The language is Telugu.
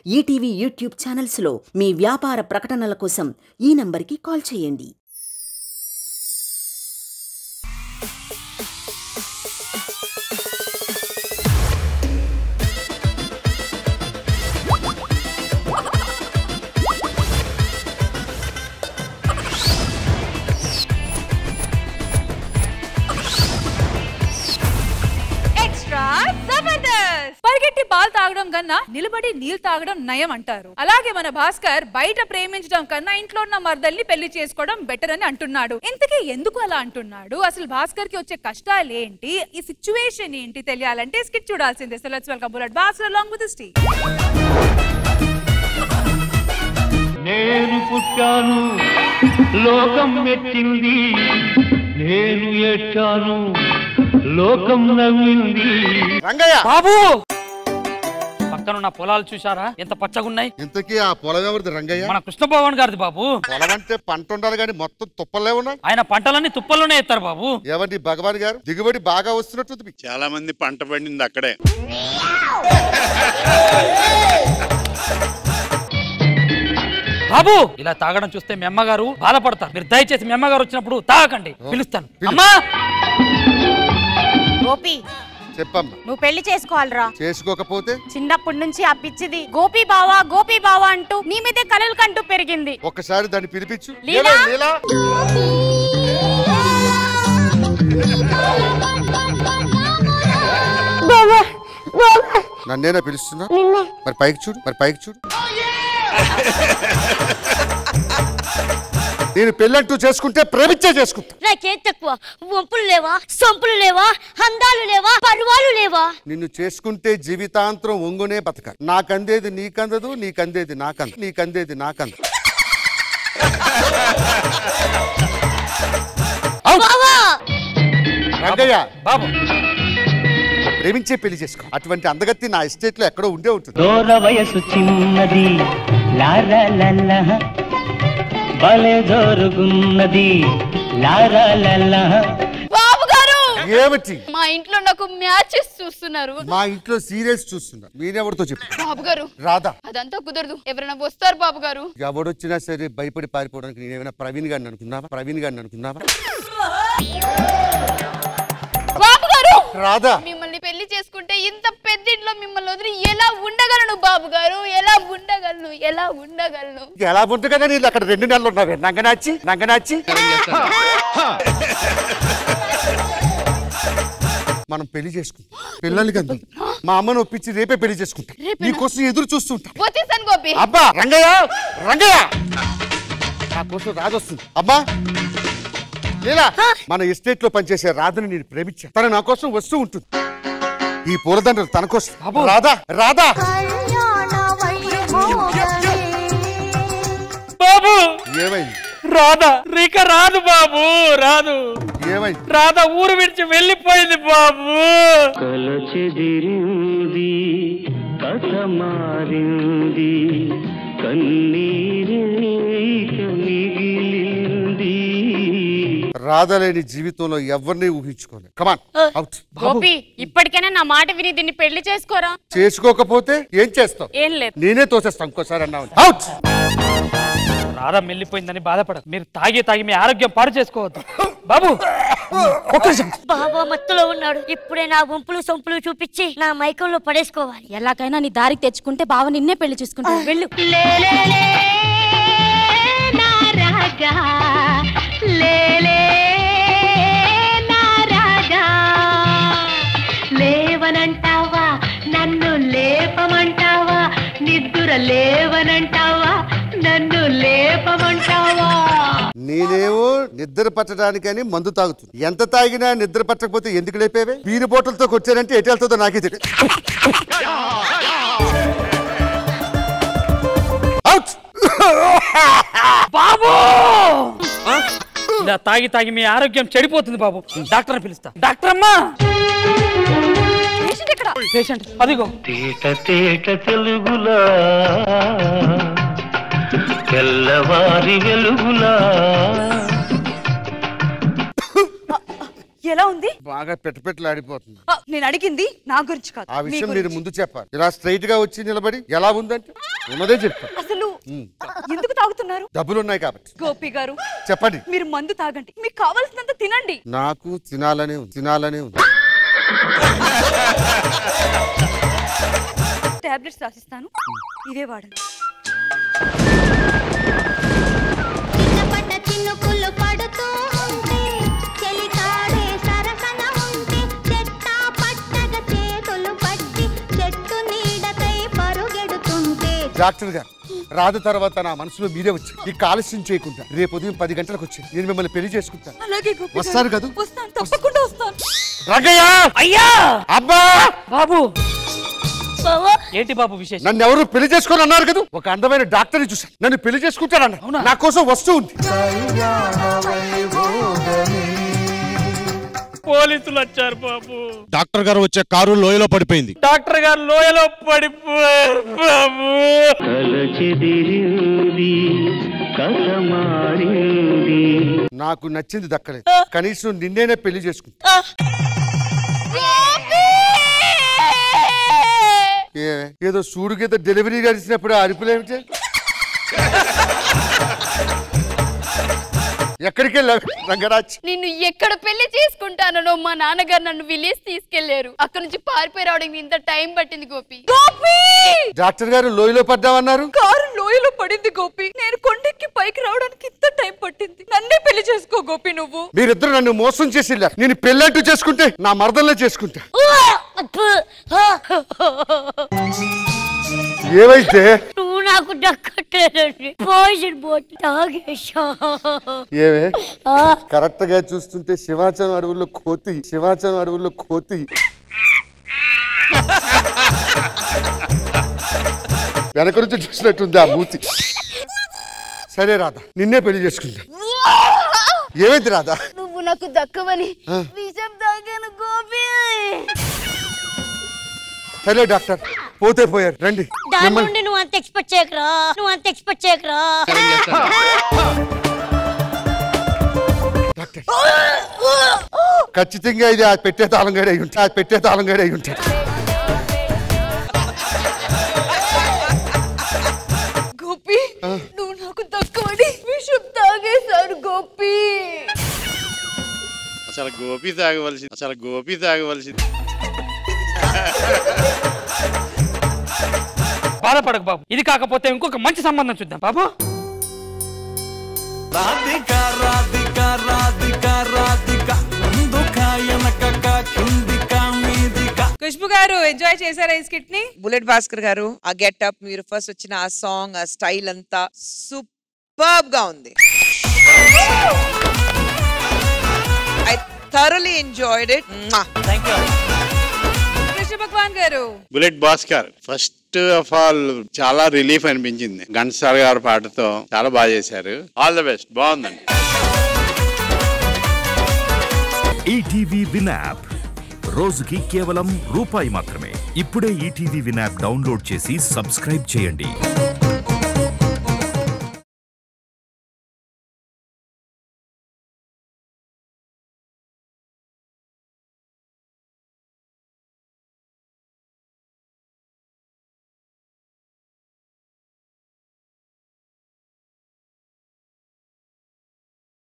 ఈటీవీ యూట్యూబ్ ఛానల్స్లో మీ వ్యాపార ప్రకటనల కోసం ఈ నంబర్కి కాల్ చేయండి. పరిగెట్టి పాలు తాగడం కన్నా నిలబడి నీళ్లు తాగడం నయం అంటారు. అలాగే మన భాస్కర్ బయట ప్రేమించడం కన్నా ఇంట్లో ఉన్న మర్దల్ని పెళ్లి చేసుకోవడం బెటర్ అని అంటున్నాడు. ఇంతకీ ఎందుకు అలా అంటున్నాడు? అసలు భాస్కర్ కి వచ్చే కష్టాలు ఏంటి, ఈ సిచ్యువేషన్ ఏంటి తెలియాలంటే స్కిట్ చూడాల్సిందే. So let's welcome bullet Bhaskar along with his team. నేను పుట్టాను లోకం మెచ్చింది, నేను ఏడ్చాను లోకం నవ్వింది. రంగయ్య బాబు, పక్కనున్న పొలాలు చూసారా ఎంత పచ్చగున్నాయి? ఇంతకీ ఆ పొలం ఎవరిది రంగయ్య? మన కృష్ణభవన్ గారిది బాబు. పొలం అంటే పంట ఉండాలి కానీ మొత్తం తుప్పలే ఉన్నాయి. ఆయన పంటలన్నీ తుప్పల్లోనే ఎత్తారు బాబు. ఎవరి భగవాన్ గారు దిగుబడి బాగా వస్తున్నట్టు చాలా మంది పంట పండింది అక్కడే. బాబు, ఇలా తాగడం చూస్తే మీ అమ్మగారు బాధపడతారు. మీరు దయచేసి మీ అమ్మగారు వచ్చినప్పుడు తాగకండి, పిలుస్తాను. అమ్మా గోపి, చెప్పమ్మా. నువ్వు పెళ్లి చేసుకోవాలరా. చేసుకోకపోతే చిన్నప్పటి నుంచి ఆ పిచ్చిది గోపి బావా అంటూ నీ మీదే కలలు కంటూ పెరిగింది. ఒక్కసారి దాన్ని పిలిపించు. లీలా, లీలా, నన్నేనా పిలుస్తున్నా? మరి పైకి చూడు. నేను పెళ్ళంటూ చేసుకుంటే ప్రేమించే చేసుకుంటా. నాకేం తక్కువ? వంపులు లేవా, సొంపులు లేవా, అందాలు లేవా, పరువాలు లేవా? నిన్ను చేసుకుంటే జీవితాంతరం ఒంగునే బతక. నాకందేది నీకందదు, నీకందేది నాకందదు. రంగయ్య బాబు, ప్రేమించే పెళ్లి చేసుకో. అటువంటి అందగత్తి నా ఎస్టేట్ లో ఎక్కడో ఉండే ఉంటుంది. దూర వయసు చిన్నది లారా భలే జోరుగున్నది లారా. బాబు గారు, ఏమిటి? మా ఇంట్లో నాకు మ్యాచెస్ చూస్తున్నారు. మా ఇంట్లో సీరియల్స్ చూస్తున్నా. మీరెవరితో చెప్పు? బాబు గారు, రాధా. అదంతా కుదరదు. ఎవరైనా వస్తారు బాబు గారు. ఎవడొచ్చినా సరే భయపడి పారిపోవడానికి నేనేమైనా ప్రవీణ్ గారిని అనుకున్నావా? బాబు గారు, రాధా, మిమ్మల్ని పెళ్లి చేసుకుంటే ఇంత పెద్ద ఇంట్లో మిమ్మల్ని వదిలి ఎలా ఉండగలను బాబు గారు? ఎలా ఉండగలను? ఎలా ఉంటుంది కదా. నేను అక్కడ 2 నెలలు ఉన్నావే నంగనాచి. మనం పెళ్లి చేసుకుంటాం, పిల్లలు కదా. మా అమ్మను ఒప్పించి రేపే పెళ్లి చేసుకుంటా. నీకోసం ఎదురు చూస్తుంటా. గోపి, అబ్బా రంగయ్య, నా కోసం రాజొస్తుంది. అబ్బా లీలా, మన ఎస్టేట్ లో పనిచేసే రాధని నేను ప్రేమించా. తను నా కోసం వస్తూ ఉంటుంది. ఈ పూలదండలు తన కోసం. రాధా బాబు, ఏమైంది? రాధా రీక రాదు బాబు, రాదు. ఏమైంది? రాధా ఊరు విడిచి వెళ్ళిపోయింది బాబు. కలచెదిరింది కథ మారింది కన్నీరే మిగిలింది. రాధ లేని జీవితంలో ఎవరిని ఊహించుకోలేదు. కమాన్ అవుట్. గోపి, ఇప్పటికైనా నా మాట విని దీన్ని పెళ్లి చేసుకోరా. చేసుకోకపోతే ఏం చేస్తావు? ఏం లేదు, నేనే తోసేస్తాను. ఇంకోసారి అన్నావు. అవుట్. రాధ వెళ్ళిపోయిందని బాధపడదు. మీరు తాగి మీ ఆరోగ్యం పాడు చేసుకోవద్దు బాబు. బాబా మత్తులో ఉన్నాడు. ఇప్పుడే నా వంపులు సొంపులు చూపించి నా మైకంలో పడేసుకోవాలి. ఎలాగైనా నీ దారికి తెచ్చుకుంటే బావ నిన్నే పెళ్లి చూసుకుంటా. వెళ్ళు. లేవనంటావా, నన్ను లేపమంటావా, నిద్ర లేవనంటావా, నన్ను లేపమంటావా. నేనేమో నిద్ర పట్టడానికని మందు తాగుతుంది. ఎంత తాగినా నిద్ర పట్టకపోతే ఎందుకు లేపేవే? బీరు బాటిల్తో కొచ్చానంటే ఎటు వెళ్తుందో నాకే తెలియదు. అవుట్. బాబు, ఇలా తాగి మీ ఆరోగ్యం చెడిపోతుంది బాబు. డాక్టర్ పిలుస్తా. డాక్టర్ అమ్మా, పేషెంట్ అదిగో. తేట తెలుగులా తెల్లవారి వెలుగులా ఎలా ఉంది? బాగా పెట్టలాడిపోతుంది. నేను అడిగింది నా గురించి కాదు. ఆ విషయం మీరు ముందు చెప్పాలి. ఇలా స్ట్రైట్ గా వచ్చి నిలబడి ఎలా ఉందంటే ఉన్నదే చెప్తా. అసలు ఎందుకు తాగుతున్నారు? డబ్బులున్నాయి కాబట్టి. గోపి గారు చెప్పండి. మీరు మందు తాగండి, మీకు కావాల్సినంత తినండి. నాకు తినాలనే ఉంది. టాబ్లెట్స్ రాసిస్తాను, ఇదే వాడండి. చినుకులు పడుతూ ఉంటే చెలికాడే సరసన ఉంటే చెట్టా పట్టగ చేతులు పట్టి చెట్టు నీడకై పరుగెడుతుంటే. డాక్టర్ గారు రాదు తర్వాత నా మనసులో మీరే వచ్చి ఈ ఆలస్యం చేయకుండా రేపు ఉదయం 10 గంటలకు వచ్చి నేను మిమ్మల్ని పెళ్లి చేసుకుంటాను. అలాగే గోపి వస్తారు కదా? వస్తాను, తప్పకుండా వస్తాను. రంగయ్య! అయ్యా! అబ్బా! బాబు ఏంటి బాబు విశేషం? నన్ను ఎవరు పెళ్లి చేసుకొని అన్నారు కదా, ఒక అందమైన డాక్టర్ చూసాను, నన్ను పెళ్లి చేసుకుంటారన్న. నా కోసం వస్తూ ఉంది. పోలీసులు వచ్చారు బాబు. డాక్టర్ గారు వచ్చే కారు లోయలో పడిపోయింది. డాక్టర్ గారు లోయలో పడిపోయారు బాబు. నాకు నచ్చింది దక్కలేదు, కనీసం నిన్నేనే పెళ్లి చేసుకుంటా. ఏదో సూడుకేదో డెలివరీ గడిచినప్పుడు అరుపులేమిటి? ఎక్కడికి వెళ్ళావు రంగరాజ్? నిన్ను ఎక్కడ పెళ్లి చేసుకుంటానో మా నాన్నగారు నన్ను విలేజ్ తీసుకెళ్లారు. అక్కడ నుంచి పారిపోయి రావడానికి ఇంత టైం పట్టింది గోపి. డాక్టర్ గారు లోయలో పడ్డామన్నారు. కారు లోయలో పడింది గోపి. నేను కొండెక్కి పైకి రావడానికి ఇంత టైం పట్టింది. నన్నే పెళ్లి చేసుకో గోపి. నువ్వు మీరిద్దరు నన్ను మోసం చేసి వెళ్ళారు. నేను పెళ్ళంటూ చేసుకుంటే నా మరదల్లో చేసుకుంటా. ఏమైతే నువ్వు నాకు దక్కట్లేదండి. Poison bottle తాగేశా. ఏమే కరెక్ట్ గా చూస్తుంటే శివాచలం అడవుల్లో కోతి వెనక నుంచి చూసినట్టుంది ఆ మూతి. సరే రాధా, నిన్నే పెళ్లి చేసుకుంటా. ఏమైంది రాధా? నువ్వు నాకు దక్కవని విషం తాగాను గోపి. సరే డాక్టర్, పోతే పోయారు, రండి. దాని నుండి నువ్వు అంత ఎక్స్పెక్ట్ చేయకరా. డాక్టర్ ఖచ్చితంగా ఇది ఆ పెట్టే తాళంగాడే అయి ఉంటాడు. గోపి నువ్వు నాకు దక్కవని విషం తాగేశాడు గోపి. అసలు గోపి తాగవలసింది. బాధపడకు బాబు, ఇది కాకపోతే ఇంకొక మంచి సంబంధం చూద్దాం బాబు. ఖుష్బు గారు ఎంజాయ్ చేశారా ఈ స్కిట్ ని? బుల్లెట్ భాస్కర్ గారు ఆ గెటప్, మీరు ఫస్ట్ వచ్చిన ఆ సాంగ్, ఆ స్టైల్ అంతా సూపర్బ్ గా ఉంది. I thoroughly enjoyed it. Thank you. Krishna Bhagavan గారు. Bullet Bhaskar first of all చాలా రిలీఫ్ అనిపించింది. ఘంటసాల గారి పాటతో చాలా బాగా చేశారు. All the best. బాగుందండి. ఈటీవీ విన్ యాప్ రోజుకి కేవలం ₹1 మాత్రమే. ఇప్పుడే ఈటీవీ విన్ యాప్ డౌన్లోడ్ చేసి సబ్స్క్రైబ్ చేయండి.